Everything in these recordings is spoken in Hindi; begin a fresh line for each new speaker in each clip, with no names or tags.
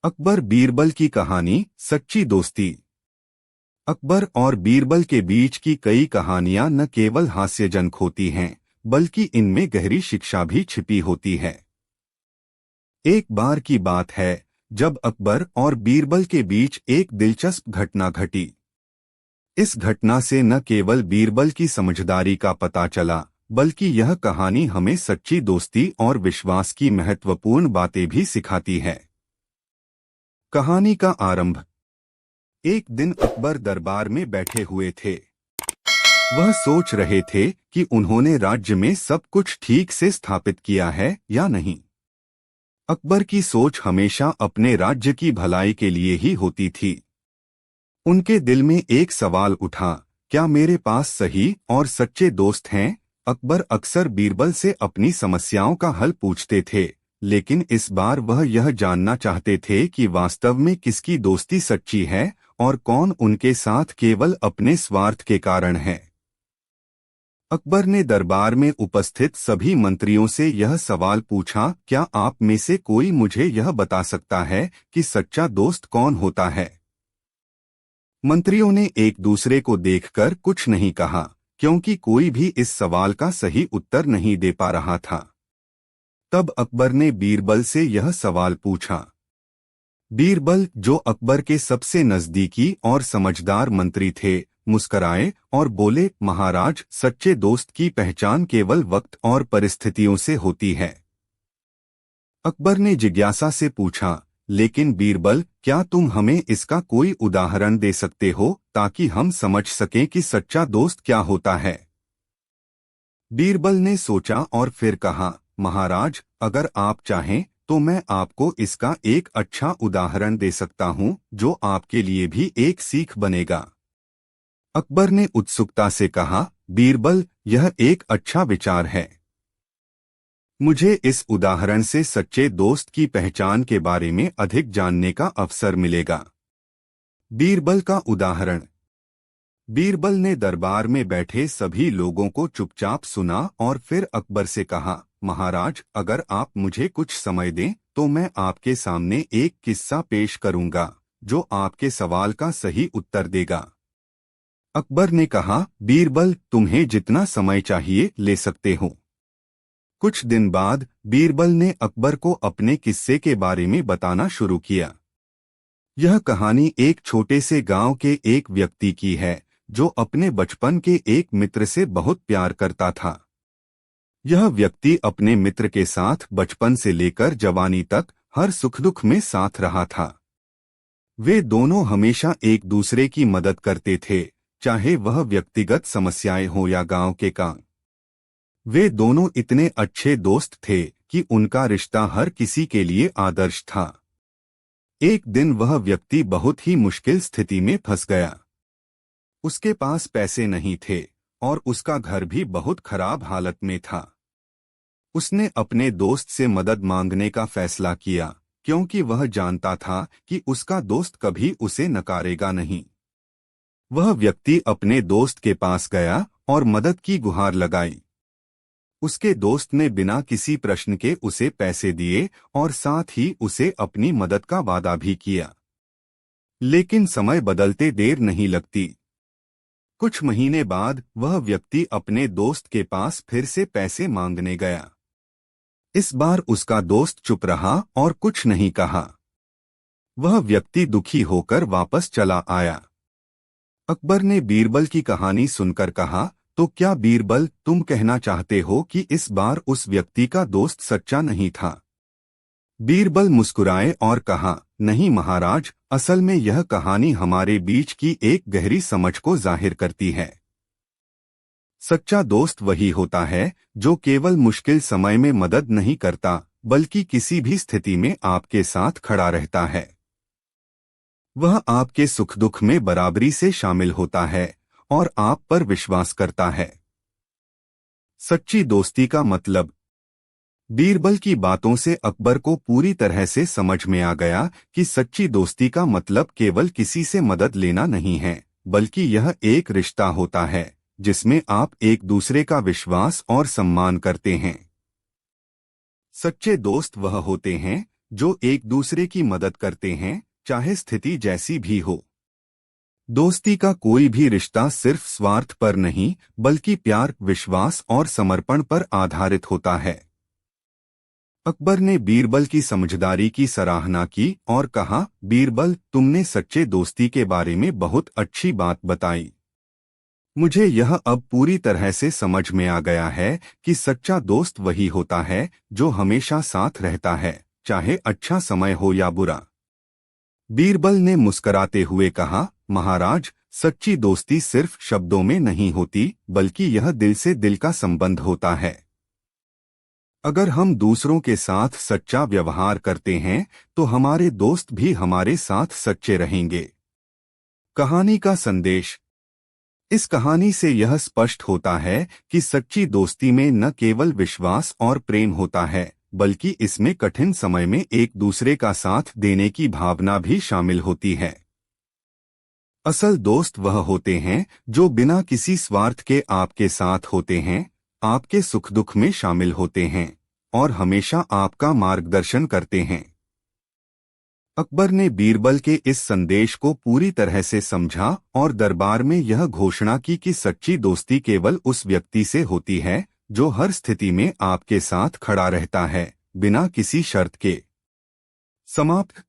अकबर बीरबल की कहानी सच्ची दोस्ती। अकबर और बीरबल के बीच की कई कहानियां न केवल हास्यजनक होती हैं, बल्कि इनमें गहरी शिक्षा भी छिपी होती है। एक बार की बात है जब अकबर और बीरबल के बीच एक दिलचस्प घटना घटी। इस घटना से न केवल बीरबल की समझदारी का पता चला, बल्कि यह कहानी हमें सच्ची दोस्ती और विश्वास की महत्वपूर्ण बातें भी सिखाती है। कहानी का आरंभ। एक दिन अकबर दरबार में बैठे हुए थे। वह सोच रहे थे कि उन्होंने राज्य में सब कुछ ठीक से स्थापित किया है या नहीं। अकबर की सोच हमेशा अपने राज्य की भलाई के लिए ही होती थी। उनके दिल में एक सवाल उठा, क्या मेरे पास सही और सच्चे दोस्त हैं? अकबर अक्सर बीरबल से अपनी समस्याओं का हल पूछते थे, लेकिन इस बार वह यह जानना चाहते थे कि वास्तव में किसकी दोस्ती सच्ची है और कौन उनके साथ केवल अपने स्वार्थ के कारण है। अकबर ने दरबार में उपस्थित सभी मंत्रियों से यह सवाल पूछा, क्या आप में से कोई मुझे यह बता सकता है कि सच्चा दोस्त कौन होता है? मंत्रियों ने एक दूसरे को देखकर कुछ नहीं कहा, क्योंकि कोई भी इस सवाल का सही उत्तर नहीं दे पा रहा था। तब अकबर ने बीरबल से यह सवाल पूछा। बीरबल, जो अकबर के सबसे नजदीकी और समझदार मंत्री थे, मुस्कराए और बोले, महाराज, सच्चे दोस्त की पहचान केवल वक्त और परिस्थितियों से होती है। अकबर ने जिज्ञासा से पूछा, लेकिन बीरबल, क्या तुम हमें इसका कोई उदाहरण दे सकते हो ताकि हम समझ सकें कि सच्चा दोस्त क्या होता है? बीरबल ने सोचा और फिर कहा, महाराज, अगर आप चाहें तो मैं आपको इसका एक अच्छा उदाहरण दे सकता हूं, जो आपके लिए भी एक सीख बनेगा। अकबर ने उत्सुकता से कहा, बीरबल, यह एक अच्छा विचार है। मुझे इस उदाहरण से सच्चे दोस्त की पहचान के बारे में अधिक जानने का अवसर मिलेगा। बीरबल का उदाहरण। बीरबल ने दरबार में बैठे सभी लोगों को चुपचाप सुना और फिर अकबर से कहा, महाराज, अगर आप मुझे कुछ समय दें तो मैं आपके सामने एक किस्सा पेश करूंगा, जो आपके सवाल का सही उत्तर देगा। अकबर ने कहा, बीरबल, तुम्हें जितना समय चाहिए ले सकते हो। कुछ दिन बाद बीरबल ने अकबर को अपने किस्से के बारे में बताना शुरू किया। यह कहानी एक छोटे से गांव के एक व्यक्ति की है, जो अपने बचपन के एक मित्र से बहुत प्यार करता था। यह व्यक्ति अपने मित्र के साथ बचपन से लेकर जवानी तक हर सुख दुख में साथ रहा था। वे दोनों हमेशा एक दूसरे की मदद करते थे, चाहे वह व्यक्तिगत समस्याएं हो या गांव के काम। वे दोनों इतने अच्छे दोस्त थे कि उनका रिश्ता हर किसी के लिए आदर्श था। एक दिन वह व्यक्ति बहुत ही मुश्किल स्थिति में फंस गया। उसके पास पैसे नहीं थे और उसका घर भी बहुत खराब हालत में था। उसने अपने दोस्त से मदद मांगने का फैसला किया, क्योंकि वह जानता था कि उसका दोस्त कभी उसे नकारेगा नहीं। वह व्यक्ति अपने दोस्त के पास गया और मदद की गुहार लगाई। उसके दोस्त ने बिना किसी प्रश्न के उसे पैसे दिए और साथ ही उसे अपनी मदद का वादा भी किया। लेकिन समय बदलते देर नहीं लगती। कुछ महीने बाद वह व्यक्ति अपने दोस्त के पास फिर से पैसे मांगने गया। इस बार उसका दोस्त चुप रहा और कुछ नहीं कहा। वह व्यक्ति दुखी होकर वापस चला आया। अकबर ने बीरबल की कहानी सुनकर कहा, तो क्या बीरबल, तुम कहना चाहते हो कि इस बार उस व्यक्ति का दोस्त सच्चा नहीं था? बीरबल मुस्कुराए और कहा, नहीं महाराज, असल में यह कहानी हमारे बीच की एक गहरी समझ को जाहिर करती है। सच्चा दोस्त वही होता है जो केवल मुश्किल समय में मदद नहीं करता, बल्कि किसी भी स्थिति में आपके साथ खड़ा रहता है। वह आपके सुख दुख में बराबरी से शामिल होता है और आप पर विश्वास करता है। सच्ची दोस्ती का मतलब। बीरबल की बातों से अकबर को पूरी तरह से समझ में आ गया कि सच्ची दोस्ती का मतलब केवल किसी से मदद लेना नहीं है, बल्कि यह एक रिश्ता होता है जिसमें आप एक दूसरे का विश्वास और सम्मान करते हैं। सच्चे दोस्त वह होते हैं जो एक दूसरे की मदद करते हैं, चाहे स्थिति जैसी भी हो। दोस्ती का कोई भी रिश्ता सिर्फ स्वार्थ पर नहीं, बल्कि प्यार, विश्वास और समर्पण पर आधारित होता है। अकबर ने बीरबल की समझदारी की सराहना की और कहा, बीरबल, तुमने सच्चे दोस्ती के बारे में बहुत अच्छी बात बताई। मुझे यह अब पूरी तरह से समझ में आ गया है कि सच्चा दोस्त वही होता है जो हमेशा साथ रहता है, चाहे अच्छा समय हो या बुरा। बीरबल ने मुस्कराते हुए कहा, महाराज, सच्ची दोस्ती सिर्फ शब्दों में नहीं होती, बल्कि यह दिल से दिल का संबंध होता है। अगर हम दूसरों के साथ सच्चा व्यवहार करते हैं, तो हमारे दोस्त भी हमारे साथ सच्चे रहेंगे। कहानी का संदेश। इस कहानी से यह स्पष्ट होता है कि सच्ची दोस्ती में न केवल विश्वास और प्रेम होता है, बल्कि इसमें कठिन समय में एक दूसरे का साथ देने की भावना भी शामिल होती है। असल दोस्त वह होते हैं जो बिना किसी स्वार्थ के आपके साथ होते हैं, आपके सुख दुख में शामिल होते हैं और हमेशा आपका मार्गदर्शन करते हैं। अकबर ने बीरबल के इस संदेश को पूरी तरह से समझा और दरबार में यह घोषणा की कि सच्ची दोस्ती केवल उस व्यक्ति से होती है जो हर स्थिति में आपके साथ खड़ा रहता है, बिना किसी शर्त के। समाप्त।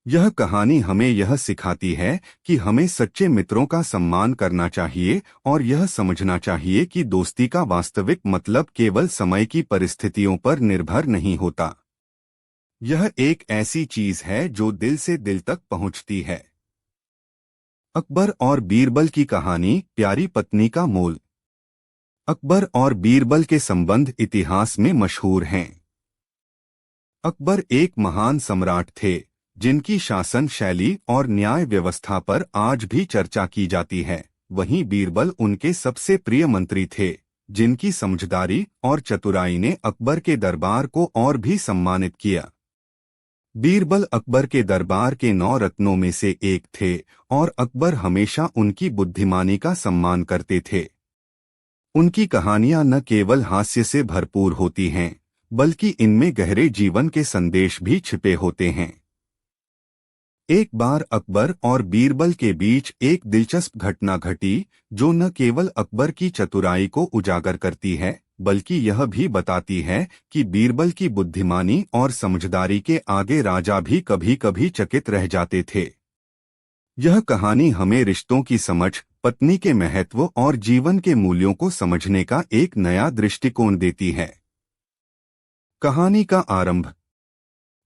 यह कहानी हमें यह सिखाती है कि हमें सच्चे मित्रों का सम्मान करना चाहिए और यह समझना चाहिए कि दोस्ती का वास्तविक मतलब केवल समय की परिस्थितियों पर निर्भर नहीं होता। यह एक ऐसी चीज है जो दिल से दिल तक पहुंचती है। अकबर और बीरबल की कहानी, प्यारी पत्नी का मोल। अकबर और बीरबल के संबंध इतिहास में मशहूर हैं। अकबर एक महान सम्राट थे, जिनकी शासन शैली और न्याय व्यवस्था पर आज भी चर्चा की जाती है। वहीं बीरबल उनके सबसे प्रिय मंत्री थे, जिनकी समझदारी और चतुराई ने अकबर के दरबार को और भी सम्मानित किया। बीरबल अकबर के दरबार के 9 रत्नों में से एक थे और अकबर हमेशा उनकी बुद्धिमानी का सम्मान करते थे। उनकी कहानियां न केवल हास्य से भरपूर होती हैं, बल्कि इनमें गहरे जीवन के संदेश भी छिपे होते हैं। एक बार अकबर और बीरबल के बीच एक दिलचस्प घटना घटी, जो न केवल अकबर की चतुराई को उजागर करती है, बल्कि यह भी बताती है कि बीरबल की बुद्धिमानी और समझदारी के आगे राजा भी कभी-कभी चकित रह जाते थे। यह कहानी हमें रिश्तों की समझ, पत्नी के महत्व और जीवन के मूल्यों को समझने का एक नया दृष्टिकोण देती है। कहानी का आरंभ।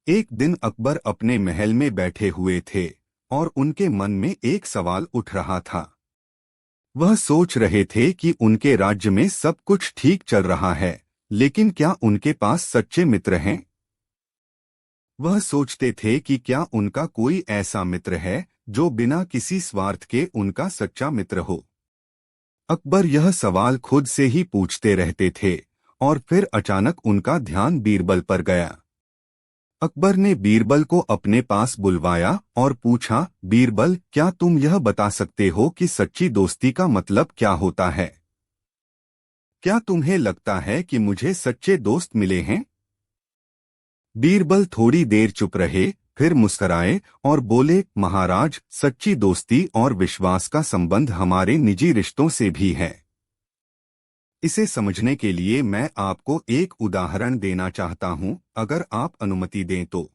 एक दिन अकबर अपने महल में बैठे हुए थे और उनके मन में एक सवाल उठ रहा था। वह सोच रहे थे कि उनके राज्य में सब कुछ ठीक चल रहा है, लेकिन क्या उनके पास सच्चे मित्र हैं? वह सोचते थे कि क्या उनका कोई ऐसा मित्र है जो बिना किसी स्वार्थ के उनका सच्चा मित्र हो। अकबर यह सवाल खुद से ही पूछते रहते थे और फिर अचानक उनका ध्यान बीरबल पर गया। अकबर ने बीरबल को अपने पास बुलवाया और पूछा, बीरबल, क्या तुम यह बता सकते हो कि सच्ची दोस्ती का मतलब क्या होता है? क्या तुम्हें लगता है कि मुझे सच्चे दोस्त मिले हैं? बीरबल थोड़ी देर चुप रहे, फिर मुस्कुराए और बोले, महाराज, सच्ची दोस्ती और विश्वास का संबंध हमारे निजी रिश्तों से भी है। इसे समझने के लिए मैं आपको एक उदाहरण देना चाहता हूं, अगर आप अनुमति दें तो।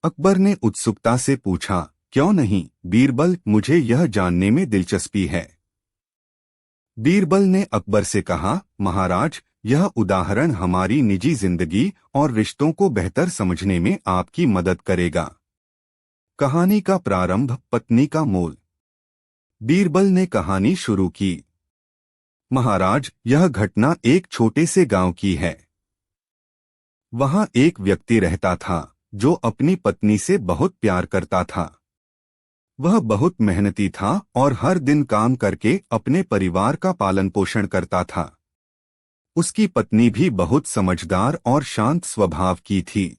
अकबर ने उत्सुकता से पूछा, क्यों नहीं बीरबल, मुझे यह जानने में दिलचस्पी है। बीरबल ने अकबर से कहा, महाराज, यह उदाहरण हमारी निजी जिंदगी और रिश्तों को बेहतर समझने में आपकी मदद करेगा। कहानी का प्रारंभ, पत्नी का मोल। बीरबल ने कहानी शुरू की। महाराज, यह घटना एक छोटे से गांव की है। वहां एक व्यक्ति रहता था जो अपनी पत्नी से बहुत प्यार करता था। वह बहुत मेहनती था और हर दिन काम करके अपने परिवार का पालन पोषण करता था। उसकी पत्नी भी बहुत समझदार और शांत स्वभाव की थी।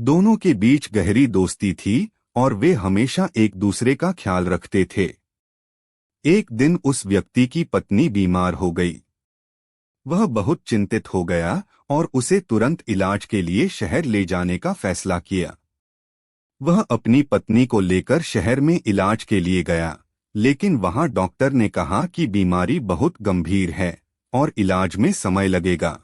दोनों के बीच गहरी दोस्ती थी और वे हमेशा एक दूसरे का ख्याल रखते थे। एक दिन उस व्यक्ति की पत्नी बीमार हो गई। वह बहुत चिंतित हो गया और उसे तुरंत इलाज के लिए शहर ले जाने का फैसला किया। वह अपनी पत्नी को लेकर शहर में इलाज के लिए गया, लेकिन वहां डॉक्टर ने कहा कि बीमारी बहुत गंभीर है और इलाज में समय लगेगा।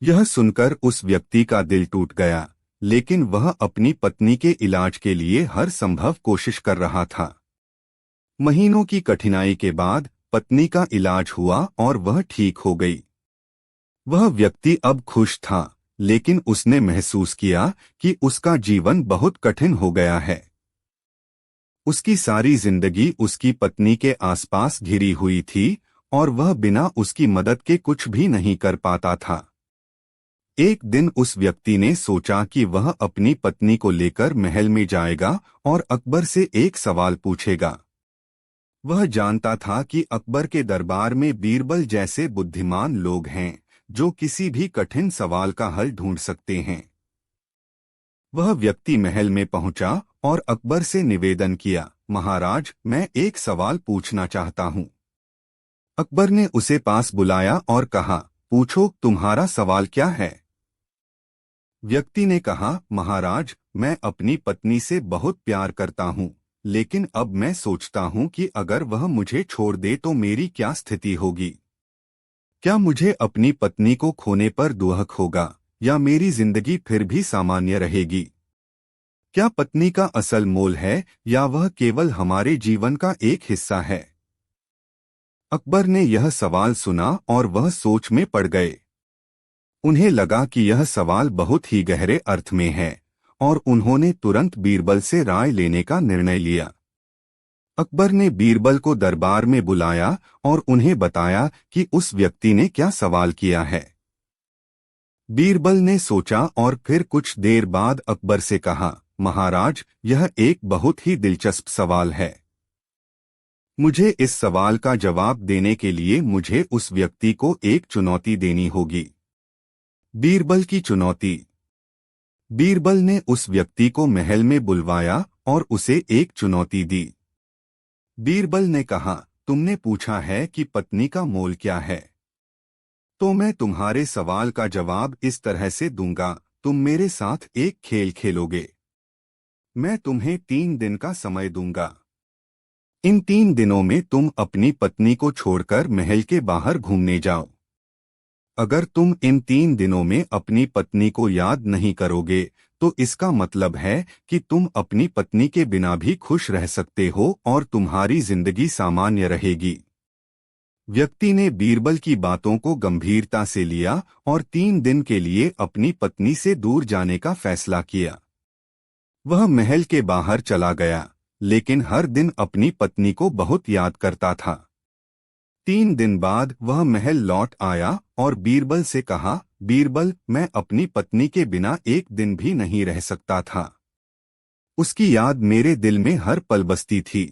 यह सुनकर उस व्यक्ति का दिल टूट गया, लेकिन वह अपनी पत्नी के इलाज के लिए हर संभव कोशिश कर रहा था। महीनों की कठिनाई के बाद पत्नी का इलाज हुआ और वह ठीक हो गई। वह व्यक्ति अब खुश था, लेकिन उसने महसूस किया कि उसका जीवन बहुत कठिन हो गया है। उसकी सारी जिंदगी उसकी पत्नी के आसपास घिरी हुई थी और वह बिना उसकी मदद के कुछ भी नहीं कर पाता था। एक दिन उस व्यक्ति ने सोचा कि वह अपनी पत्नी को लेकर महल में जाएगा और अकबर से एक सवाल पूछेगा। वह जानता था कि अकबर के दरबार में बीरबल जैसे बुद्धिमान लोग हैं जो किसी भी कठिन सवाल का हल ढूंढ सकते हैं। वह व्यक्ति महल में पहुंचा और अकबर से निवेदन किया, महाराज, मैं एक सवाल पूछना चाहता हूं। अकबर ने उसे पास बुलाया और कहा, पूछो, तुम्हारा सवाल क्या है? व्यक्ति ने कहा, महाराज, मैं अपनी पत्नी से बहुत प्यार करता हूं, लेकिन अब मैं सोचता हूं कि अगर वह मुझे छोड़ दे तो मेरी क्या स्थिति होगी। क्या मुझे अपनी पत्नी को खोने पर दुख होगा या मेरी जिंदगी फिर भी सामान्य रहेगी? क्या पत्नी का असल मोल है या वह केवल हमारे जीवन का एक हिस्सा है? अकबर ने यह सवाल सुना और वह सोच में पड़ गए। उन्हें लगा कि यह सवाल बहुत ही गहरे अर्थ में है और उन्होंने तुरंत बीरबल से राय लेने का निर्णय लिया। अकबर ने बीरबल को दरबार में बुलाया और उन्हें बताया कि उस व्यक्ति ने क्या सवाल किया है। बीरबल ने सोचा और फिर कुछ देर बाद अकबर से कहा, महाराज, यह एक बहुत ही दिलचस्प सवाल है। मुझे इस सवाल का जवाब देने के लिए मुझे उस व्यक्ति को एक चुनौती देनी होगी। बीरबल की चुनौती। बीरबल ने उस व्यक्ति को महल में बुलवाया और उसे एक चुनौती दी। बीरबल ने कहा, तुमने पूछा है कि पत्नी का मोल क्या है, तो मैं तुम्हारे सवाल का जवाब इस तरह से दूंगा, तुम मेरे साथ एक खेल खेलोगे। मैं तुम्हें 3 दिन का समय दूंगा। इन 3 दिनों में तुम अपनी पत्नी को छोड़कर महल के बाहर घूमने जाओ। अगर तुम इन 3 दिनों में अपनी पत्नी को याद नहीं करोगे तो इसका मतलब है कि तुम अपनी पत्नी के बिना भी खुश रह सकते हो और तुम्हारी जिंदगी सामान्य रहेगी। व्यक्ति ने बीरबल की बातों को गंभीरता से लिया और 3 दिन के लिए अपनी पत्नी से दूर जाने का फैसला किया। वह महल के बाहर चला गया, लेकिन हर दिन अपनी पत्नी को बहुत याद करता था। 3 दिन बाद वह महल लौट आया और बीरबल से कहा, बीरबल, मैं अपनी पत्नी के बिना एक दिन भी नहीं रह सकता था। उसकी याद मेरे दिल में हर पल बसती थी।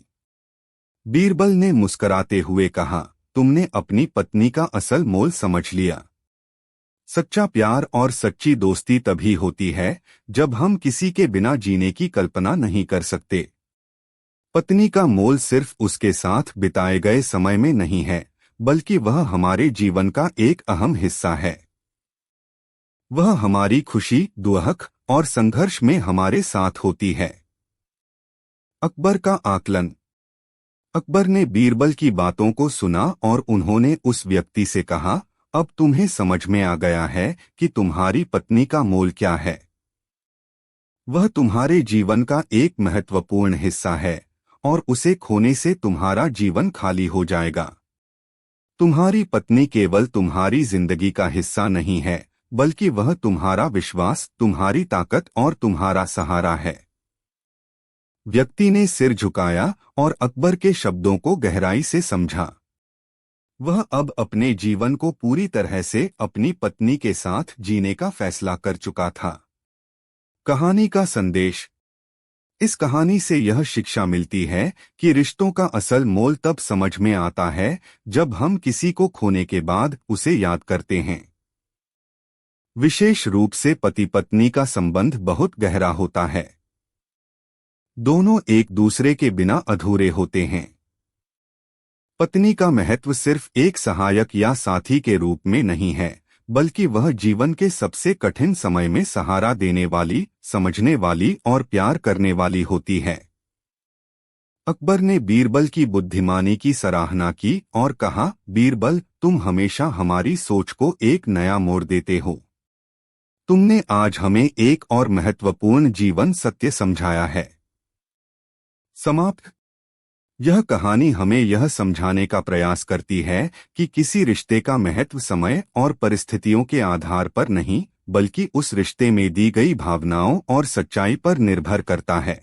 बीरबल ने मुस्कुराते हुए कहा, तुमने अपनी पत्नी का असल मोल समझ लिया। सच्चा प्यार और सच्ची दोस्ती तभी होती है जब हम किसी के बिना जीने की कल्पना नहीं कर सकते। पत्नी का मोल सिर्फ उसके साथ बिताए गए समय में नहीं है, बल्कि वह हमारे जीवन का एक अहम हिस्सा है। वह हमारी खुशी, दुख और संघर्ष में हमारे साथ होती है। अकबर का आकलन। अकबर ने बीरबल की बातों को सुना और उन्होंने उस व्यक्ति से कहा, अब तुम्हें समझ में आ गया है कि तुम्हारी पत्नी का मोल क्या है। वह तुम्हारे जीवन का एक महत्वपूर्ण हिस्सा है और उसे खोने से तुम्हारा जीवन खाली हो जाएगा। तुम्हारी पत्नी केवल तुम्हारी जिंदगी का हिस्सा नहीं है, बल्कि वह तुम्हारा विश्वास, तुम्हारी ताकत और तुम्हारा सहारा है। व्यक्ति ने सिर झुकाया और अकबर के शब्दों को गहराई से समझा। वह अब अपने जीवन को पूरी तरह से अपनी पत्नी के साथ जीने का फैसला कर चुका था। कहानी का संदेश। इस कहानी से यह शिक्षा मिलती है कि रिश्तों का असल मोल तब समझ में आता है जब हम किसी को खोने के बाद उसे याद करते हैं। विशेष रूप से पति पत्नी का संबंध बहुत गहरा होता है। दोनों एक दूसरे के बिना अधूरे होते हैं। पत्नी का महत्व सिर्फ एक सहायक या साथी के रूप में नहीं है, बल्कि वह जीवन के सबसे कठिन समय में सहारा देने वाली, समझने वाली और प्यार करने वाली होती है। अकबर ने बीरबल की बुद्धिमानी की सराहना की और कहा, बीरबल, तुम हमेशा हमारी सोच को एक नया मोड़ देते हो। तुमने आज हमें एक और महत्वपूर्ण जीवन सत्य समझाया है। समाप्त। यह कहानी हमें यह समझाने का प्रयास करती है कि किसी रिश्ते का महत्व समय और परिस्थितियों के आधार पर नहीं, बल्कि उस रिश्ते में दी गई भावनाओं और सच्चाई पर निर्भर करता है।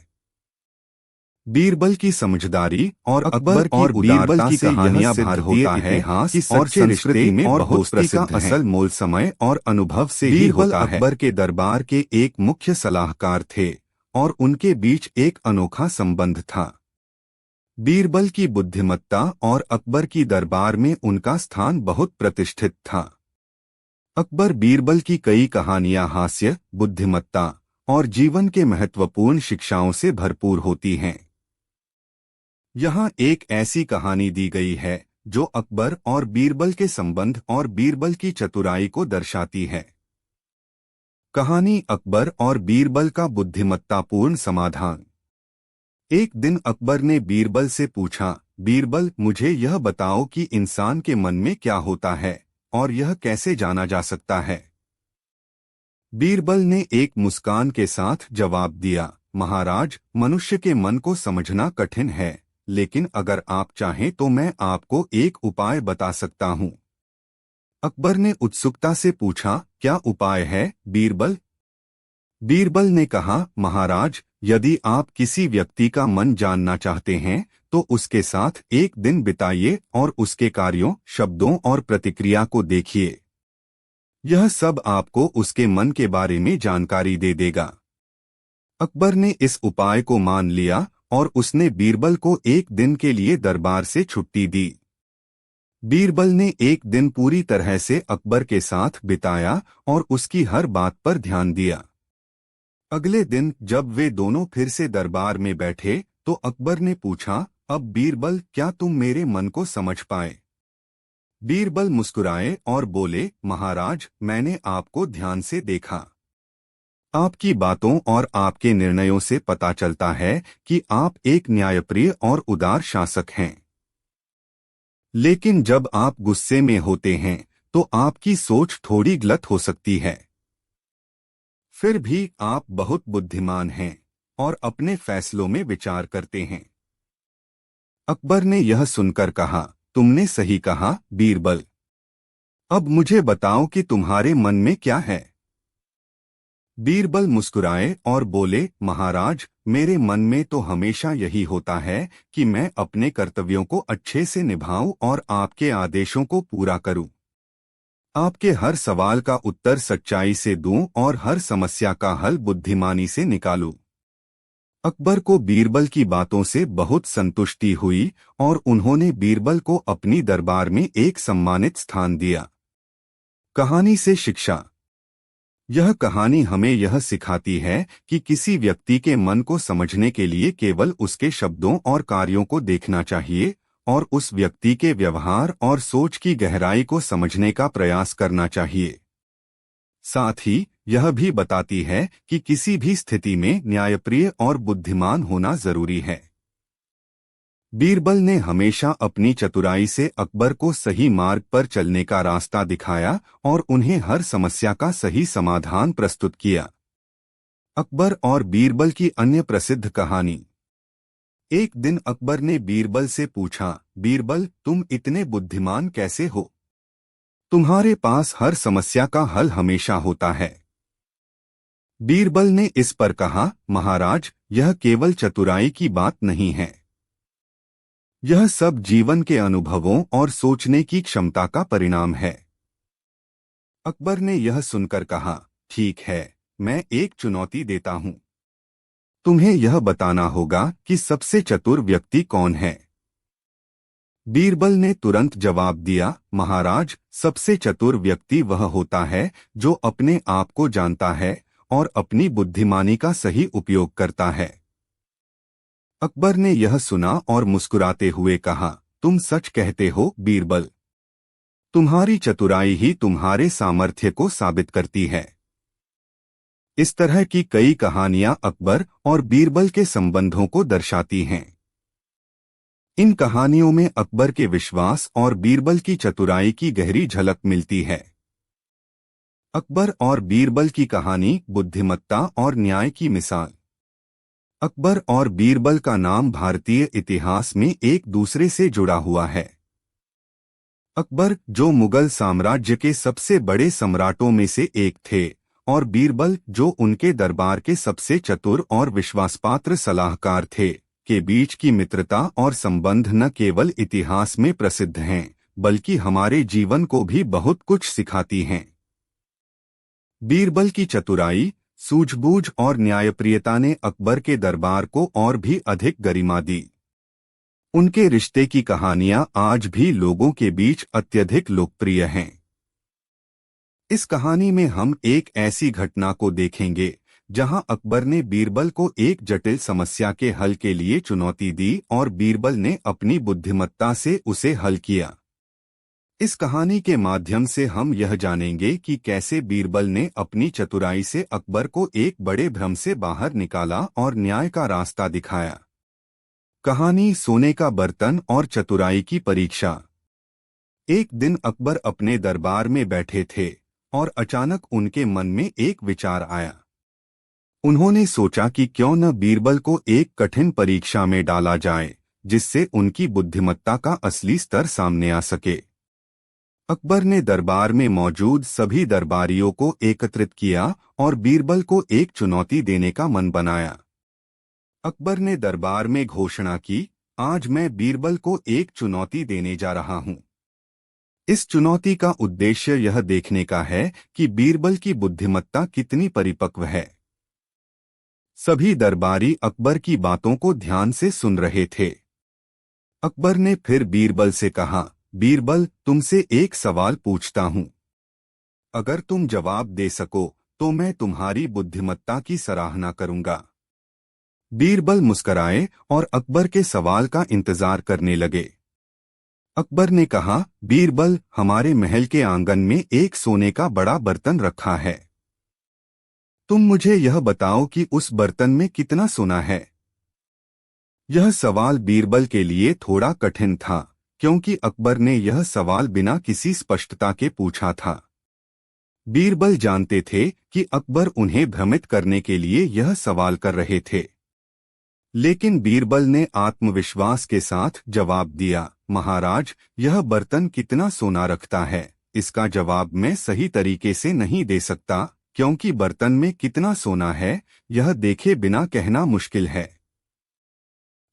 बीरबल की समझदारी और अकबर और बीरबल की कहानियां भारतीय इतिहास और संस्कृति में बहुत प्रसिद्ध हैं। असल मोल समय और अनुभव से ही होता है। अकबर के दरबार के एक मुख्य सलाहकार थे और उनके बीच एक अनोखा संबंध था। बीरबल की बुद्धिमत्ता और अकबर की दरबार में उनका स्थान बहुत प्रतिष्ठित था। अकबर बीरबल की कई कहानियां हास्य, बुद्धिमत्ता और जीवन के महत्वपूर्ण शिक्षाओं से भरपूर होती हैं। यहाँ एक ऐसी कहानी दी गई है जो अकबर और बीरबल के संबंध और बीरबल की चतुराई को दर्शाती है। कहानी अकबर और बीरबल का बुद्धिमत्तापूर्ण समाधान। एक दिन अकबर ने बीरबल से पूछा, बीरबल, मुझे यह बताओ कि इंसान के मन में क्या होता है और यह कैसे जाना जा सकता है। बीरबल ने एक मुस्कान के साथ जवाब दिया, महाराज, मनुष्य के मन को समझना कठिन है, लेकिन अगर आप चाहें तो मैं आपको एक उपाय बता सकता हूँ। अकबर ने उत्सुकता से पूछा, क्या उपाय है, बीरबल? बीरबल ने कहा, महाराज, यदि आप किसी व्यक्ति का मन जानना चाहते हैं तो उसके साथ एक दिन बिताइए और उसके कार्यों, शब्दों और प्रतिक्रिया को देखिए। यह सब आपको उसके मन के बारे में जानकारी दे देगा। अकबर ने इस उपाय को मान लिया और उसने बीरबल को एक दिन के लिए दरबार से छुट्टी दी। बीरबल ने एक दिन पूरी तरह से अकबर के साथ बिताया और उसकी हर बात पर ध्यान दिया। अगले दिन जब वे दोनों फिर से दरबार में बैठे तो अकबर ने पूछा, अब बीरबल, क्या तुम मेरे मन को समझ पाए? बीरबल मुस्कुराए और बोले, महाराज, मैंने आपको ध्यान से देखा। आपकी बातों और आपके निर्णयों से पता चलता है कि आप एक न्यायप्रिय और उदार शासक हैं। लेकिन जब आप गुस्से में होते हैं तो आपकी सोच थोड़ी गलत हो सकती है। फिर भी आप बहुत बुद्धिमान हैं और अपने फैसलों में विचार करते हैं। अकबर ने यह सुनकर कहा, तुमने सही कहा, बीरबल। अब मुझे बताओ कि तुम्हारे मन में क्या है। बीरबल मुस्कुराए और बोले, महाराज, मेरे मन में तो हमेशा यही होता है कि मैं अपने कर्तव्यों को अच्छे से निभाऊं और आपके आदेशों को पूरा करूं। आपके हर सवाल का उत्तर सच्चाई से दूं और हर समस्या का हल बुद्धिमानी से निकालूं। अकबर को बीरबल की बातों से बहुत संतुष्टि हुई और उन्होंने बीरबल को अपनी दरबार में एक सम्मानित स्थान दिया। कहानी से शिक्षा। यह कहानी हमें यह सिखाती है कि किसी व्यक्ति के मन को समझने के लिए केवल उसके शब्दों और कार्यों को देखना चाहिए और उस व्यक्ति के व्यवहार और सोच की गहराई को समझने का प्रयास करना चाहिए। साथ ही यह भी बताती है कि किसी भी स्थिति में न्यायप्रिय और बुद्धिमान होना जरूरी है। बीरबल ने हमेशा अपनी चतुराई से अकबर को सही मार्ग पर चलने का रास्ता दिखाया और उन्हें हर समस्या का सही समाधान प्रस्तुत किया। अकबर और बीरबल की अन्य प्रसिद्ध कहानी। एक दिन अकबर ने बीरबल से पूछा, बीरबल, तुम इतने बुद्धिमान कैसे हो? तुम्हारे पास हर समस्या का हल हमेशा होता है। बीरबल ने इस पर कहा, महाराज, यह केवल चतुराई की बात नहीं है। यह सब जीवन के अनुभवों और सोचने की क्षमता का परिणाम है। अकबर ने यह सुनकर कहा, ठीक है, मैं एक चुनौती देता हूं। तुम्हें यह बताना होगा कि सबसे चतुर व्यक्ति कौन है। बीरबल ने तुरंत जवाब दिया, महाराज, सबसे चतुर व्यक्ति वह होता है जो अपने आप को जानता है और अपनी बुद्धिमानी का सही उपयोग करता है। अकबर ने यह सुना और मुस्कुराते हुए कहा, तुम सच कहते हो, बीरबल। तुम्हारी चतुराई ही तुम्हारे सामर्थ्य को साबित करती है। इस तरह की कई कहानियां अकबर और बीरबल के संबंधों को दर्शाती हैं। इन कहानियों में अकबर के विश्वास और बीरबल की चतुराई की गहरी झलक मिलती है। अकबर और बीरबल की कहानी बुद्धिमत्ता और न्याय की मिसाल। अकबर और बीरबल का नाम भारतीय इतिहास में एक दूसरे से जुड़ा हुआ है। अकबर, जो मुगल साम्राज्य के सबसे बड़े सम्राटों में से एक थे, और बीरबल, जो उनके दरबार के सबसे चतुर और विश्वासपात्र सलाहकार थे, के बीच की मित्रता और संबंध न केवल इतिहास में प्रसिद्ध हैं, बल्कि हमारे जीवन को भी बहुत कुछ सिखाती हैं। बीरबल की चतुराई, सूझबूझ और न्यायप्रियता ने अकबर के दरबार को और भी अधिक गरिमा दी। उनके रिश्ते की कहानियां आज भी लोगों के बीच अत्यधिक लोकप्रिय हैं। इस कहानी में हम एक ऐसी घटना को देखेंगे जहां अकबर ने बीरबल को एक जटिल समस्या के हल के लिए चुनौती दी और बीरबल ने अपनी बुद्धिमत्ता से उसे हल किया। इस कहानी के माध्यम से हम यह जानेंगे कि कैसे बीरबल ने अपनी चतुराई से अकबर को एक बड़े भ्रम से बाहर निकाला और न्याय का रास्ता दिखाया। कहानी सोने का बर्तन और चतुराई की परीक्षा। एक दिन अकबर अपने दरबार में बैठे थे और अचानक उनके मन में एक विचार आया। उन्होंने सोचा कि क्यों न बीरबल को एक कठिन परीक्षा में डाला जाए, जिससे उनकी बुद्धिमत्ता का असली स्तर सामने आ सके। अकबर ने दरबार में मौजूद सभी दरबारियों को एकत्रित किया और बीरबल को एक चुनौती देने का मन बनाया। अकबर ने दरबार में घोषणा की, आज मैं बीरबल को एक चुनौती देने जा रहा हूं। इस चुनौती का उद्देश्य यह देखने का है कि बीरबल की बुद्धिमत्ता कितनी परिपक्व है। सभी दरबारी अकबर की बातों को ध्यान से सुन रहे थे। अकबर ने फिर बीरबल से कहा, बीरबल, तुमसे एक सवाल पूछता हूं। अगर तुम जवाब दे सको तो मैं तुम्हारी बुद्धिमत्ता की सराहना करूंगा। बीरबल मुस्कराए और अकबर के सवाल का इंतजार करने लगे। अकबर ने कहा, बीरबल, हमारे महल के आंगन में एक सोने का बड़ा बर्तन रखा है। तुम मुझे यह बताओ कि उस बर्तन में कितना सोना है। यह सवाल बीरबल के लिए थोड़ा कठिन था, क्योंकि अकबर ने यह सवाल बिना किसी स्पष्टता के पूछा था। बीरबल जानते थे कि अकबर उन्हें भ्रमित करने के लिए यह सवाल कर रहे थे, लेकिन बीरबल ने आत्मविश्वास के साथ जवाब दिया, महाराज, यह बर्तन कितना सोना रखता है, इसका जवाब मैं सही तरीके से नहीं दे सकता, क्योंकि बर्तन में कितना सोना है यह देखे बिना कहना मुश्किल है।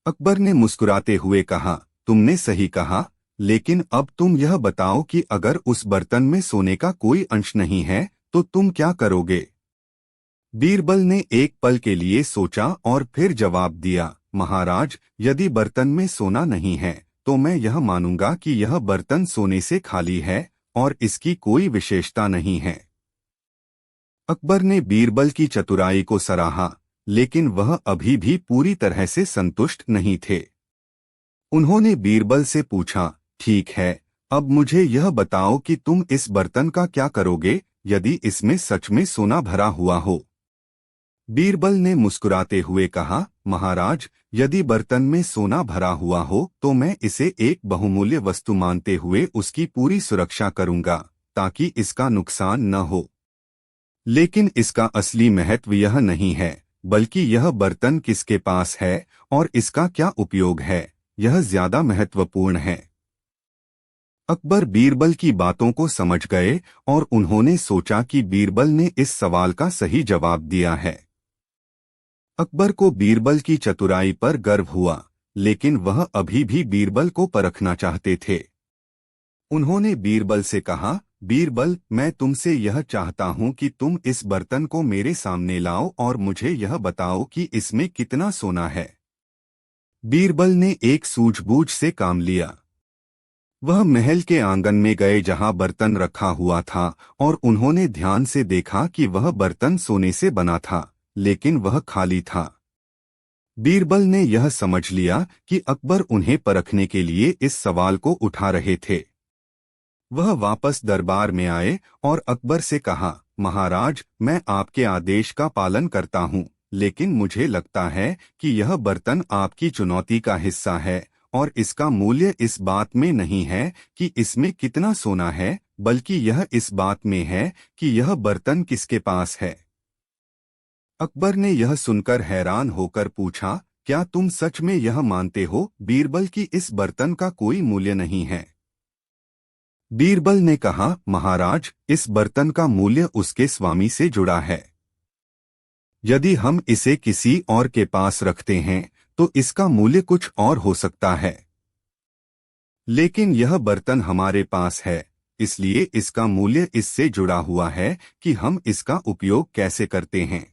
अकबर ने मुस्कुराते हुए कहा, तुमने सही कहा, लेकिन अब तुम यह बताओ कि अगर उस बर्तन में सोने का कोई अंश नहीं है तो तुम क्या करोगे। बीरबल ने एक पल के लिए सोचा और फिर जवाब दिया, महाराज, यदि बर्तन में सोना नहीं है तो मैं यह मानूंगा कि यह बर्तन सोने से खाली है और इसकी कोई विशेषता नहीं है। अकबर ने बीरबल की चतुराई को सराहा, लेकिन वह अभी भी पूरी तरह से संतुष्ट नहीं थे। उन्होंने बीरबल से पूछा, ठीक है, अब मुझे यह बताओ कि तुम इस बर्तन का क्या करोगे यदि इसमें सच में सोना भरा हुआ हो। बीरबल ने मुस्कुराते हुए कहा, महाराज, यदि बर्तन में सोना भरा हुआ हो तो मैं इसे एक बहुमूल्य वस्तु मानते हुए उसकी पूरी सुरक्षा करूंगा, ताकि इसका नुकसान न हो। लेकिन इसका असली महत्व यह नहीं है, बल्कि यह बर्तन किसके पास है और इसका क्या उपयोग है, यह ज्यादा महत्वपूर्ण है। अकबर बीरबल की बातों को समझ गए और उन्होंने सोचा कि बीरबल ने इस सवाल का सही जवाब दिया है। अकबर को बीरबल की चतुराई पर गर्व हुआ, लेकिन वह अभी भी बीरबल को परखना चाहते थे। उन्होंने बीरबल से कहा, बीरबल, मैं तुमसे यह चाहता हूं कि तुम इस बर्तन को मेरे सामने लाओ और मुझे यह बताओ कि इसमें कितना सोना है। बीरबल ने एक सूझबूझ से काम लिया। वह महल के आंगन में गए जहां बर्तन रखा हुआ था और उन्होंने ध्यान से देखा कि वह बर्तन सोने से बना था, लेकिन वह खाली था। बीरबल ने यह समझ लिया कि अकबर उन्हें परखने के लिए इस सवाल को उठा रहे थे। वह वापस दरबार में आए और अकबर से कहा, महाराज, मैं आपके आदेश का पालन करता हूँ, लेकिन मुझे लगता है कि यह बर्तन आपकी चुनौती का हिस्सा है और इसका मूल्य इस बात में नहीं है कि इसमें कितना सोना है, बल्कि यह इस बात में है कि यह बर्तन किसके पास है। अकबर ने यह सुनकर हैरान होकर पूछा, क्या तुम सच में यह मानते हो बीरबल कि इस बर्तन का कोई मूल्य नहीं है? बीरबल ने कहा, महाराज, इस बर्तन का मूल्य उसके स्वामी से जुड़ा है। यदि हम इसे किसी और के पास रखते हैं तो इसका मूल्य कुछ और हो सकता है, लेकिन यह बर्तन हमारे पास है, इसलिए इसका मूल्य इससे जुड़ा हुआ है कि हम इसका उपयोग कैसे करते हैं।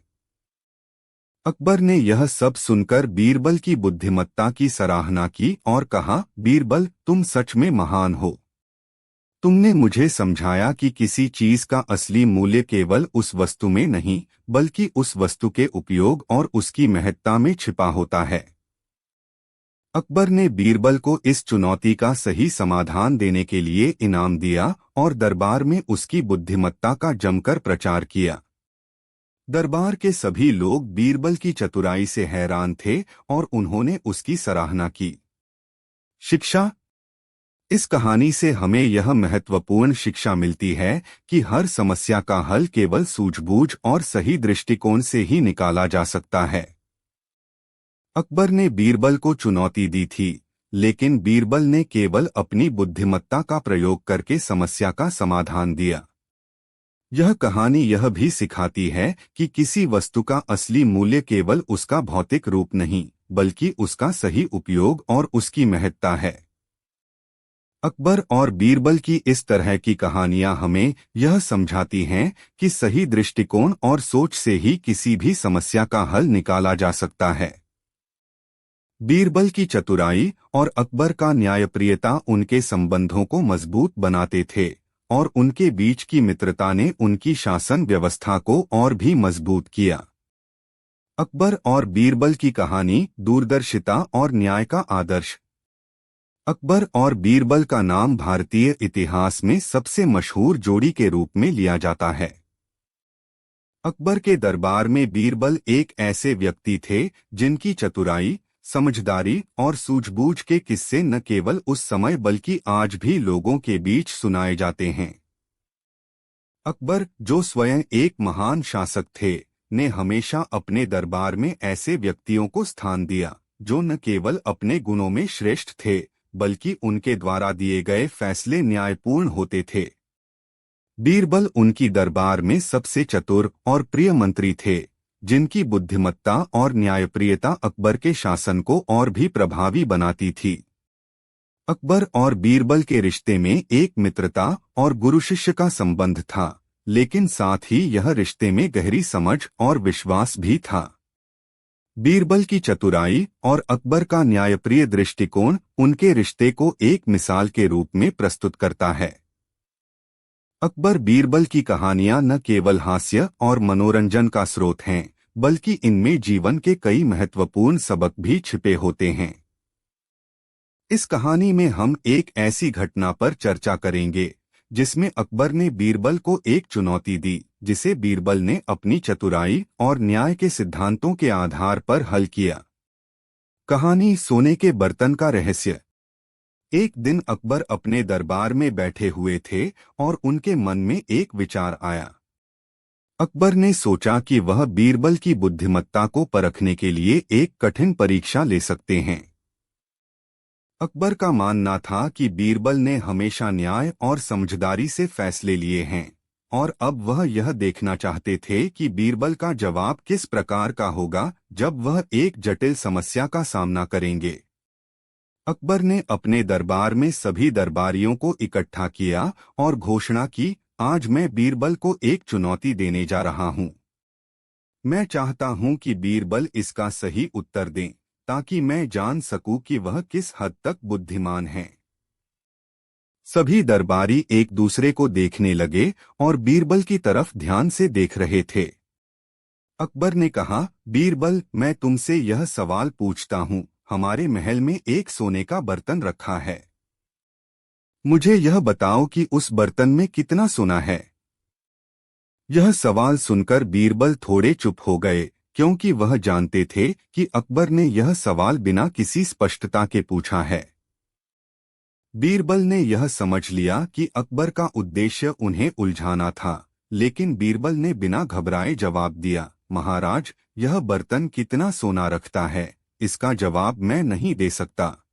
अकबर ने यह सब सुनकर बीरबल की बुद्धिमत्ता की सराहना की और कहा, बीरबल, तुम सच में महान हो। तुमने मुझे समझाया कि किसी चीज का असली मूल्य केवल उस वस्तु में नहीं, बल्कि उस वस्तु के उपयोग और उसकी महत्ता में छिपा होता है। अकबर ने बीरबल को इस चुनौती का सही समाधान देने के लिए इनाम दिया और दरबार में उसकी बुद्धिमत्ता का जमकर प्रचार किया। दरबार के सभी लोग बीरबल की चतुराई से हैरान थे और उन्होंने उसकी सराहना की। शिक्षा। इस कहानी से हमें यह महत्वपूर्ण शिक्षा मिलती है कि हर समस्या का हल केवल सूझबूझ और सही दृष्टिकोण से ही निकाला जा सकता है। अकबर ने बीरबल को चुनौती दी थी, लेकिन बीरबल ने केवल अपनी बुद्धिमत्ता का प्रयोग करके समस्या का समाधान दिया। यह कहानी यह भी सिखाती है कि किसी वस्तु का असली मूल्य केवल उसका भौतिक रूप नहीं, बल्कि उसका सही उपयोग और उसकी महत्ता है। अकबर और बीरबल की इस तरह की कहानियां हमें यह समझाती हैं कि सही दृष्टिकोण और सोच से ही किसी भी समस्या का हल निकाला जा सकता है। बीरबल की चतुराई और अकबर का न्यायप्रियता उनके संबंधों को मजबूत बनाते थे और उनके बीच की मित्रता ने उनकी शासन व्यवस्था को और भी मजबूत किया। अकबर और बीरबल की कहानी दूरदर्शिता और न्याय का आदर्श। अकबर और बीरबल का नाम भारतीय इतिहास में सबसे मशहूर जोड़ी के रूप में लिया जाता है। अकबर के दरबार में बीरबल एक ऐसे व्यक्ति थे जिनकी चतुराई, समझदारी और सूझबूझ के किस्से न केवल उस समय बल्कि आज भी लोगों के बीच सुनाए जाते हैं। अकबर, जो स्वयं एक महान शासक थे, ने हमेशा अपने दरबार में ऐसे व्यक्तियों को स्थान दिया जो न केवल अपने गुणों में श्रेष्ठ थे, बल्कि उनके द्वारा दिए गए फैसले न्यायपूर्ण होते थे। बीरबल उनकी दरबार में सबसे चतुर और प्रिय मंत्री थे, जिनकी बुद्धिमत्ता और न्यायप्रियता अकबर के शासन को और भी प्रभावी बनाती थी। अकबर और बीरबल के रिश्ते में एक मित्रता और गुरु शिष्य का संबंध था, लेकिन साथ ही यह रिश्ते में गहरी समझ और विश्वास भी था। बीरबल की चतुराई और अकबर का न्यायप्रिय दृष्टिकोण उनके रिश्ते को एक मिसाल के रूप में प्रस्तुत करता है। अकबर बीरबल की कहानियां न केवल हास्य और मनोरंजन का स्रोत हैं, बल्कि इनमें जीवन के कई महत्वपूर्ण सबक भी छिपे होते हैं। इस कहानी में हम एक ऐसी घटना पर चर्चा करेंगे जिसमें अकबर ने बीरबल को एक चुनौती दी, जिसे बीरबल ने अपनी चतुराई और न्याय के सिद्धांतों के आधार पर हल किया। कहानी सोने के बर्तन का रहस्य। एक दिन अकबर अपने दरबार में बैठे हुए थे और उनके मन में एक विचार आया। अकबर ने सोचा कि वह बीरबल की बुद्धिमत्ता को परखने के लिए एक कठिन परीक्षा ले सकते हैं। अकबर का मानना था कि बीरबल ने हमेशा न्याय और समझदारी से फैसले लिए हैं, और अब वह यह देखना चाहते थे कि बीरबल का जवाब किस प्रकार का होगा जब वह एक जटिल समस्या का सामना करेंगे। अकबर ने अपने दरबार में सभी दरबारियों को इकट्ठा किया और घोषणा की, आज मैं बीरबल को एक चुनौती देने जा रहा हूं। मैं चाहता हूं कि बीरबल इसका सही उत्तर दें, ताकि मैं जान सकूं कि वह किस हद तक बुद्धिमान है। सभी दरबारी एक दूसरे को देखने लगे और बीरबल की तरफ ध्यान से देख रहे थे। अकबर ने कहा, बीरबल, मैं तुमसे यह सवाल पूछता हूं, हमारे महल में एक सोने का बर्तन रखा है। मुझे यह बताओ कि उस बर्तन में कितना सोना है। यह सवाल सुनकर बीरबल थोड़े चुप हो गए, क्योंकि वह जानते थे कि अकबर ने यह सवाल बिना किसी स्पष्टता के पूछा है। बीरबल ने यह समझ लिया कि अकबर का उद्देश्य उन्हें उलझाना था, लेकिन बीरबल ने बिना घबराए जवाब दिया, महाराज, यह बर्तन कितना सोना रखता है, इसका जवाब मैं नहीं दे सकता।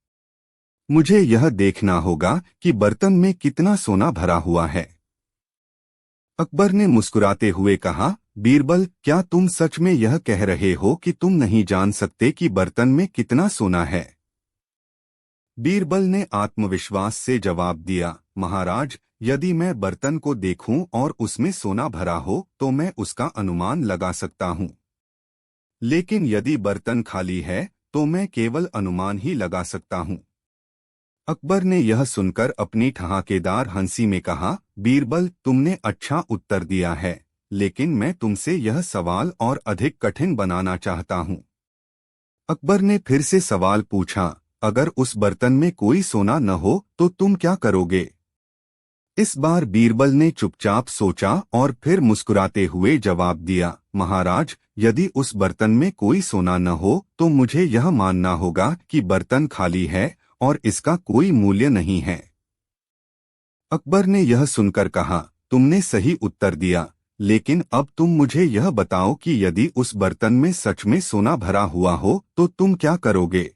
मुझे यह देखना होगा कि बर्तन में कितना सोना भरा हुआ है। अकबर ने मुस्कुराते हुए कहा, बीरबल, क्या तुम सच में यह कह रहे हो कि तुम नहीं जान सकते कि बर्तन में कितना सोना है? बीरबल ने आत्मविश्वास से जवाब दिया, महाराज, यदि मैं बर्तन को देखूं और उसमें सोना भरा हो तो मैं उसका अनुमान लगा सकता हूं। लेकिन यदि बर्तन खाली है तो मैं केवल अनुमान ही लगा सकता हूं। अकबर ने यह सुनकर अपनी ठहाकेदार हंसी में कहा, बीरबल, तुमने अच्छा उत्तर दिया है, लेकिन मैं तुमसे यह सवाल और अधिक कठिन बनाना चाहता हूं। अकबर ने फिर से सवाल पूछा, अगर उस बर्तन में कोई सोना न हो तो तुम क्या करोगे? इस बार बीरबल ने चुपचाप सोचा और फिर मुस्कुराते हुए जवाब दिया, महाराज, यदि उस बर्तन में कोई सोना न हो तो मुझे यह मानना होगा कि बर्तन खाली है और इसका कोई मूल्य नहीं है। अकबर ने यह सुनकर कहा, तुमने सही उत्तर दिया, लेकिन अब तुम मुझे यह बताओ कि यदि उस बर्तन में सच में सोना भरा हुआ हो तो तुम क्या करोगे?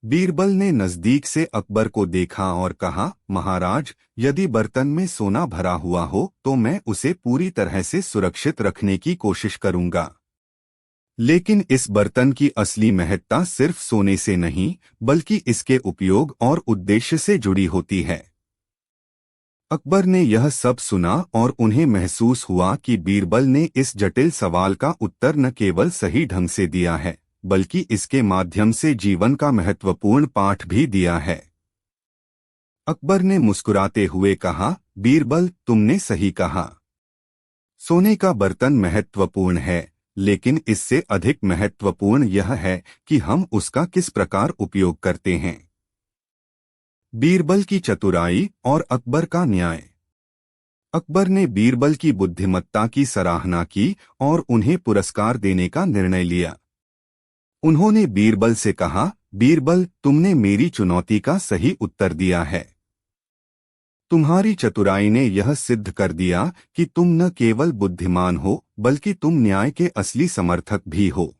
बीरबल ने नजदीक से अकबर को देखा और कहा, महाराज, यदि बर्तन में सोना भरा हुआ हो तो मैं उसे पूरी तरह से सुरक्षित रखने की कोशिश करूंगा। लेकिन इस बर्तन की असली महत्ता सिर्फ सोने से नहीं, बल्कि इसके उपयोग और उद्देश्य से जुड़ी होती है। अकबर ने यह सब सुना और उन्हें महसूस हुआ कि बीरबल ने इस जटिल सवाल का उत्तर न केवल सही ढंग से दिया है, बल्कि इसके माध्यम से जीवन का महत्वपूर्ण पाठ भी दिया है। अकबर ने मुस्कुराते हुए कहा, बीरबल, तुमने सही कहा। सोने का बर्तन महत्वपूर्ण है, लेकिन इससे अधिक महत्वपूर्ण यह है कि हम उसका किस प्रकार उपयोग करते हैं। बीरबल की चतुराई और अकबर का न्याय। अकबर ने बीरबल की बुद्धिमत्ता की सराहना की और उन्हें पुरस्कार देने का निर्णय लिया। उन्होंने बीरबल से कहा, बीरबल, तुमने मेरी चुनौती का सही उत्तर दिया है। तुम्हारी चतुराई ने यह सिद्ध कर दिया कि तुम न केवल बुद्धिमान हो, बल्कि तुम न्याय के असली समर्थक भी हो।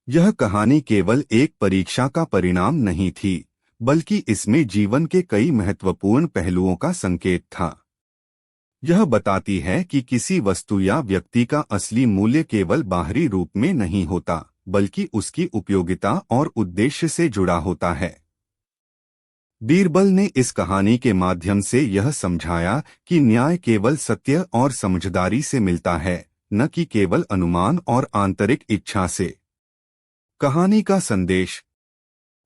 यह कहानी केवल एक परीक्षा का परिणाम नहीं थी, बल्कि इसमें जीवन के कई महत्वपूर्ण पहलुओं का संकेत था। यह बताती है कि किसी वस्तु या व्यक्ति का असली मूल्य केवल बाहरी रूप में नहीं होता, बल्कि उसकी उपयोगिता और उद्देश्य से जुड़ा होता है। बीरबल ने इस कहानी के माध्यम से यह समझाया कि न्याय केवल सत्य और समझदारी से मिलता है, न कि केवल अनुमान और आंतरिक इच्छा से। कहानी का संदेश।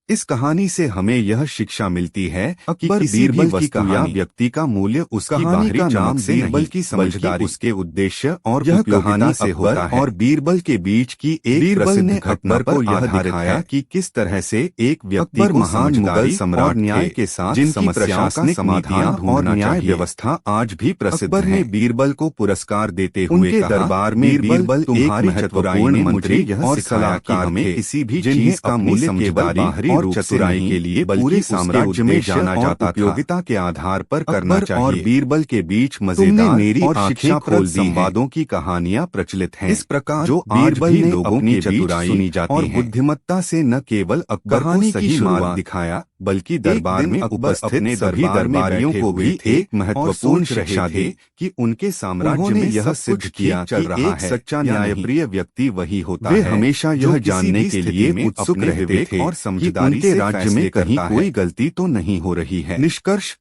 इस कहानी से हमें यह शिक्षा मिलती है कि किसी भी वस्तु या व्यक्ति का मूल्य उसकी बाहरी चमक से नहीं, की समझदारी, उसके उद्देश्य और यह कहानी से होता है। और बीरबल के बीच की एक प्रसिद्ध घटना पर यह दिखाया कि किस तरह से एक व्यक्ति को महान मुगल सम्राट न्याय के साथ जिनकी प्रशासनिक समाधान और न्याय व्यवस्था आज भी प्रसिद्ध है। ने बीरबल को पुरस्कार देते हुए उनके दरबार में बीरबल तुम्हारी महत्वपूर्ण मंत्री और सलाहकार में किसी भी चीज का मूल्य केवल बाहरी और चतुराई के लिए पूरे साम्राज्य में जाना जाता था, उपयोगिता के आधार पर करना चाहिए। और बीरबल के बीच मजेदार मेरी और शिक्षाप्रद संवादों की कहानियां प्रचलित हैं। इस प्रकार जो बीरबल ने लोगों की चतुराई सुनी जाती और बुद्धिमत्ता से न केवल अकबर को सही मार्ग दिखाया, बल्कि दरबार में उपस्थित सभी दरबारियों को भी एक महत्वपूर्ण शिक्षा दी कि उनके साम्राज्य में यह सिद्ध किया चल रहा है सच्चा न्यायप्रिय व्यक्ति वही होता है। वे हमेशा यह जानने के लिए उत्सुक रहते थे और समझदारी से राज्य में कहीं कोई गलती तो नहीं हो रही है। निष्कर्ष।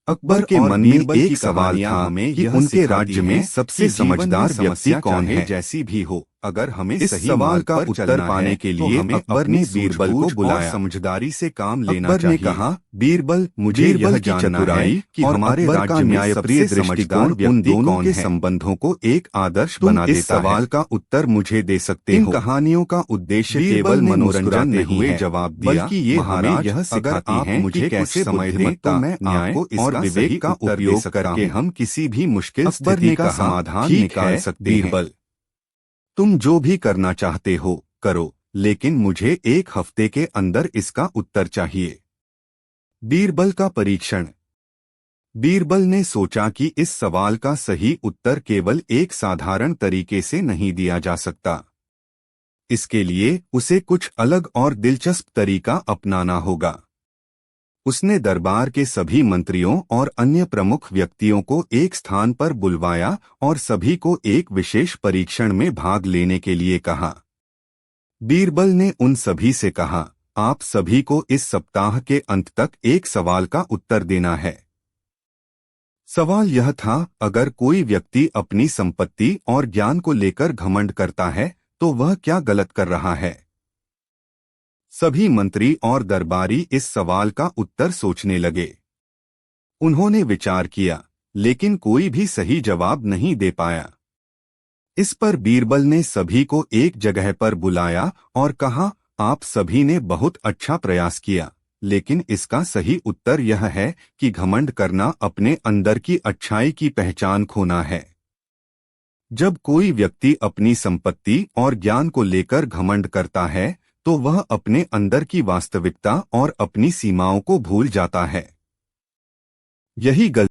अकबर के मन में एक सवाल था कि उनके राज्य में सबसे समझदार व्यक्ति कौन है। जैसी भी हो, अगर हमें इस सवाल का उत्तर पाने के लिए अकबर ने बीरबल को बुलाया। समझदारी से काम लेना चाहिए। अकबर ने कहा, बीरबल, मुझे यह जानना है कि हमारे राज्य में न्यायप्रिय दृष्टिकोण उन दोनों के संबंधों को एक आदर्श बना देता है। इस सवाल का उत्तर मुझे दे सकते हो? इन कहानियों का उद्देश्य केवल मनोरंजन नहीं है, जवाब दिया, बल्कि ये हमें यह सिखाती हैं मुझे कैसे समय दें तो मैं आपको और विवेक का उपयोग करके हम किसी भी मुश्किल स्थिति का समाधान निकाल सकते हैं। बीरबल, तुम जो भी करना चाहते हो करो, लेकिन मुझे 1 हफ्ते के अंदर इसका उत्तर चाहिए। बीरबल का परीक्षण। बीरबल ने सोचा कि इस सवाल का सही उत्तर केवल एक साधारण तरीके से नहीं दिया जा सकता। इसके लिए उसे कुछ अलग और दिलचस्प तरीका अपनाना होगा। उसने दरबार के सभी मंत्रियों और अन्य प्रमुख व्यक्तियों को एक स्थान पर बुलवाया और सभी को एक विशेष परीक्षण में भाग लेने के लिए कहा। बीरबल ने उन सभी से कहा, आप सभी को इस सप्ताह के अंत तक एक सवाल का उत्तर देना है। सवाल यह था, अगर कोई व्यक्ति अपनी संपत्ति और ज्ञान को लेकर घमंड करता है तो वह क्या गलत कर रहा है? सभी मंत्री और दरबारी इस सवाल का उत्तर सोचने लगे। उन्होंने विचार किया, लेकिन कोई भी सही जवाब नहीं दे पाया। इस पर बीरबल ने सभी को एक जगह पर बुलाया और कहा, आप सभी ने बहुत अच्छा प्रयास किया, लेकिन इसका सही उत्तर यह है कि घमंड करना अपने अंदर की अच्छाई की पहचान खोना है। जब कोई व्यक्ति अपनी संपत्ति और ज्ञान को लेकर घमंड करता है तो वह अपने अंदर की वास्तविकता और अपनी सीमाओं को भूल जाता है। यही गलती